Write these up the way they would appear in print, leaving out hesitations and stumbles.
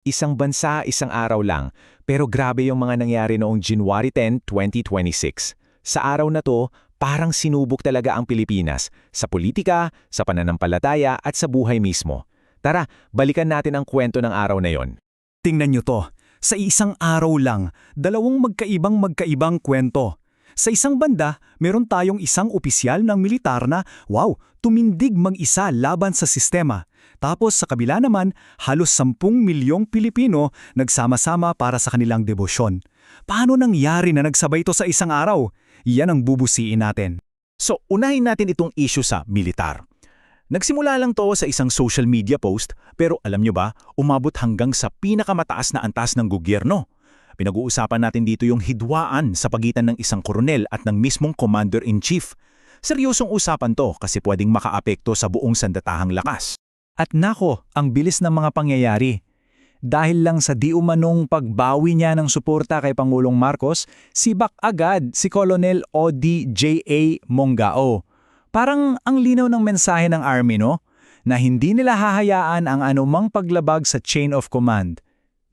Isang bansa, isang araw lang, pero grabe yung mga nangyari noong January 10, 2026. Sa araw na to, parang sinubok talaga ang Pilipinas, sa politika, sa pananampalataya at sa buhay mismo. Tara, balikan natin ang kwento ng araw na yon. Tingnan nyo to. Sa isang araw lang, dalawang magkaibang kwento. Sa isang banda, meron tayong isang opisyal ng militar na, tumindig mag-isa laban sa sistema. Tapos sa kabila naman, halos 10 milyong Pilipino nagsama-sama para sa kanilang debosyon. Paano nangyari na nagsabay ito sa isang araw? Yan ang bubusiin natin. So, unahin natin itong issue sa militar. Nagsimula lang to sa isang social media post, pero alam nyo ba, umabot hanggang sa pinakamataas na antas ng gobyerno. Pinag-uusapan natin dito yung hidwaan sa pagitan ng isang koronel at ng mismong commander-in-chief. Seryosong usapan to kasi pwedeng makaapekto sa buong sandatahang lakas. At nako, ang bilis ng mga pangyayari. Dahil lang sa di umanong pagbawi niya ng suporta kay Pangulong Marcos, sibak agad si Colonel ODJA Mongao. Parang ang linaw ng mensahe ng Army, no? Na hindi nila hahayaan ang anumang paglabag sa chain of command.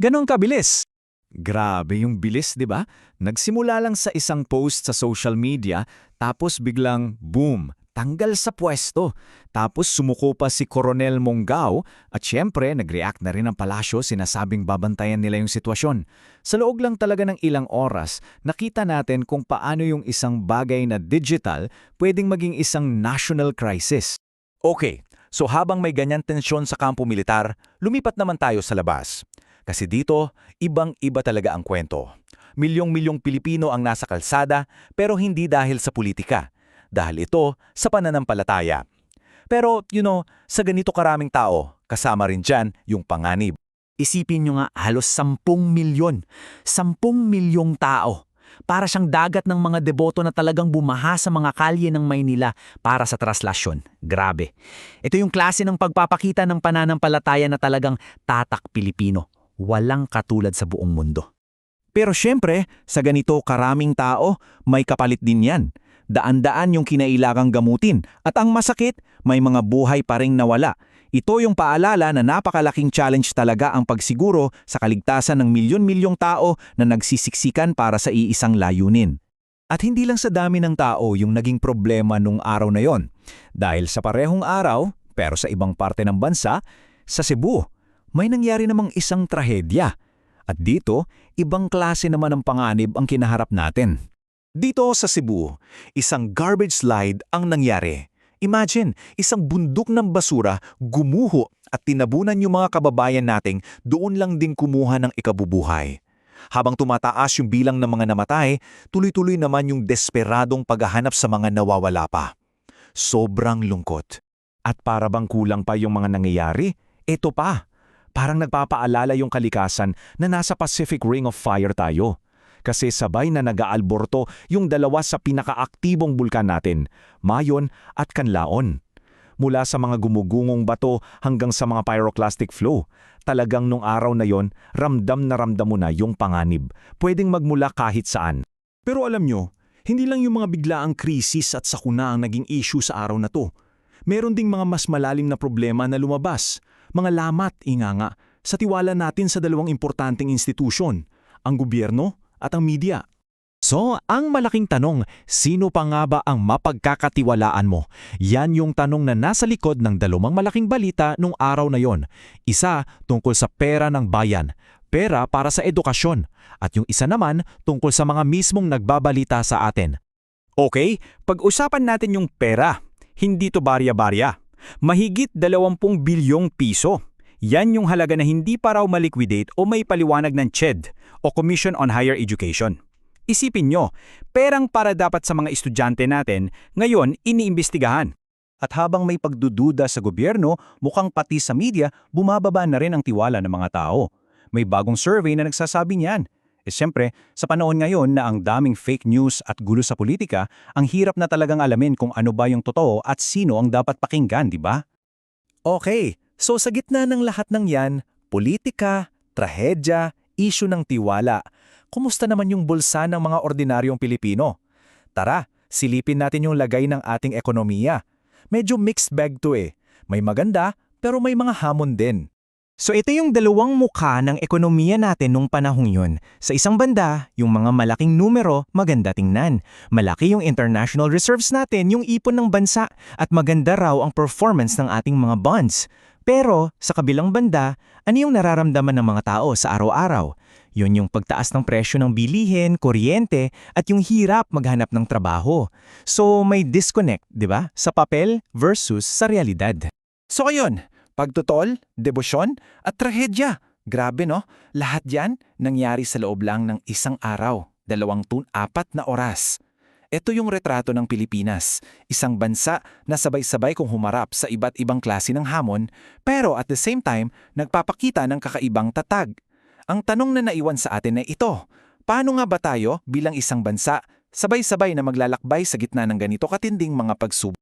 Ganon kabilis. Grabe yung bilis, di ba? Nagsimula lang sa isang post sa social media, tapos biglang boom, tanggal sa pwesto. Tapos sumuko pa si Coronel Mongao at syempre nag-react na rin ang palasyo, sinasabing babantayan nila yung sitwasyon. Sa loob lang talaga ng ilang oras, nakita natin kung paano yung isang bagay na digital pwedeng maging isang national crisis. Okay, so habang may ganyan tensyon sa kampo militar, lumipat naman tayo sa labas. Kasi dito, ibang-iba talaga ang kwento. Milyong-milyong Pilipino ang nasa kalsada, pero hindi dahil sa politika. Dahil ito sa pananampalataya. Pero, sa ganito karaming tao, kasama rin dyan yung panganib. Isipin nyo nga halos 10 milyon. 10 milyong tao. Para siyang dagat ng mga deboto na talagang bumaha sa mga kalye ng Maynila para sa traslasyon. Grabe. Ito yung klase ng pagpapakita ng pananampalataya na talagang tatak Pilipino. Walang katulad sa buong mundo. Pero syempre, sa ganito karaming tao, may kapalit din yan. Daan-daan yung kinailangang gamutin at ang masakit, may mga buhay pa ring nawala. Ito yung paalala na napakalaking challenge talaga ang pagsiguro sa kaligtasan ng milyon-milyong tao na nagsisiksikan para sa iisang layunin. At hindi lang sa dami ng tao yung naging problema nung araw na yon. Dahil sa parehong araw, pero sa ibang parte ng bansa, sa Cebu, may nangyari namang isang trahedya. At dito, ibang klase naman ng panganib ang kinaharap natin. Dito sa Cebu, isang garbage slide ang nangyari. Imagine, isang bundok ng basura gumuho at tinabunan yung mga kababayan nating doon lang din kumuha ng ikabubuhay. Habang tumataas yung bilang ng mga namatay, tuloy-tuloy naman yung desperadong paghahanap sa mga nawawala pa. Sobrang lungkot. At para bang kulang pa yung mga nangyayari, ito pa. Parang nagpapaalala yung kalikasan na nasa Pacific Ring of Fire tayo. Kasi sabay na nag-aalborto yung dalawa sa pinakaaktibong bulkan natin, Mayon at Canlaon. Mula sa mga gumugungong bato hanggang sa mga pyroclastic flow, talagang nung araw na yon, ramdam na ramdam mo na yung panganib. Pwedeng magmula kahit saan. Pero alam nyo, hindi lang yung mga biglaang krisis at sakuna ang naging issue sa araw na to. Meron ding mga mas malalim na problema na lumabas. Mga lamat, inganga, sa tiwala natin sa dalawang importanteng institusyon, ang gobyerno at ang media. So, ang malaking tanong, sino pa nga ba ang mapagkakatiwalaan mo? Yan yung tanong na nasa likod ng dalawang malaking balita nung araw na yon. Isa tungkol sa pera ng bayan, pera para sa edukasyon, at yung isa naman tungkol sa mga mismong nagbabalita sa atin. Okay, pag-usapan natin yung pera. Hindi to barya-barya. Mahigit 20 bilyong piso. Yan yung halaga na hindi pa raw maliquidate o may paliwanag ng CHED o Commission on Higher Education. Isipin nyo, perang para dapat sa mga estudyante natin, ngayon iniimbestigahan. At habang may pagdududa sa gobyerno, mukhang pati sa media, bumababa na rin ang tiwala ng mga tao. May bagong survey na nagsasabi niyan. Siyempre, sa panahon ngayon na ang daming fake news at gulo sa politika, ang hirap na talagang alamin kung ano ba yung totoo at sino ang dapat pakinggan, di ba? Okay, so sa gitna ng lahat ng yan, politika, trahedya, issue ng tiwala, kumusta naman yung bulsa ng mga ordinaryong Pilipino? Tara, silipin natin yung lagay ng ating ekonomiya. Medyo mixed bag to eh. May maganda, pero may mga hamon din. So ito yung dalawang mukha ng ekonomiya natin nung panahong yun. Sa isang banda, yung mga malaking numero, maganda tingnan. Malaki yung international reserves natin, yung ipon ng bansa, at maganda raw ang performance ng ating mga bonds. Pero sa kabilang banda, ano yung nararamdaman ng mga tao sa araw-araw? Yun yung pagtaas ng presyo ng bilihin, kuryente, at yung hirap maghanap ng trabaho. So may disconnect, di ba? Sa papel versus sa realidad. So ayun, pagtutol, debosyon, at trahedya. Grabe no? Lahat yan nangyari sa loob lang ng isang araw, 24 na oras. Ito yung retrato ng Pilipinas, isang bansa na sabay-sabay kong humarap sa iba't ibang klase ng hamon, pero at the same time, nagpapakita ng kakaibang tatag. Ang tanong na naiwan sa atin ay ito, paano nga ba tayo bilang isang bansa sabay-sabay na maglalakbay sa gitna ng ganito katinding mga pagsubok?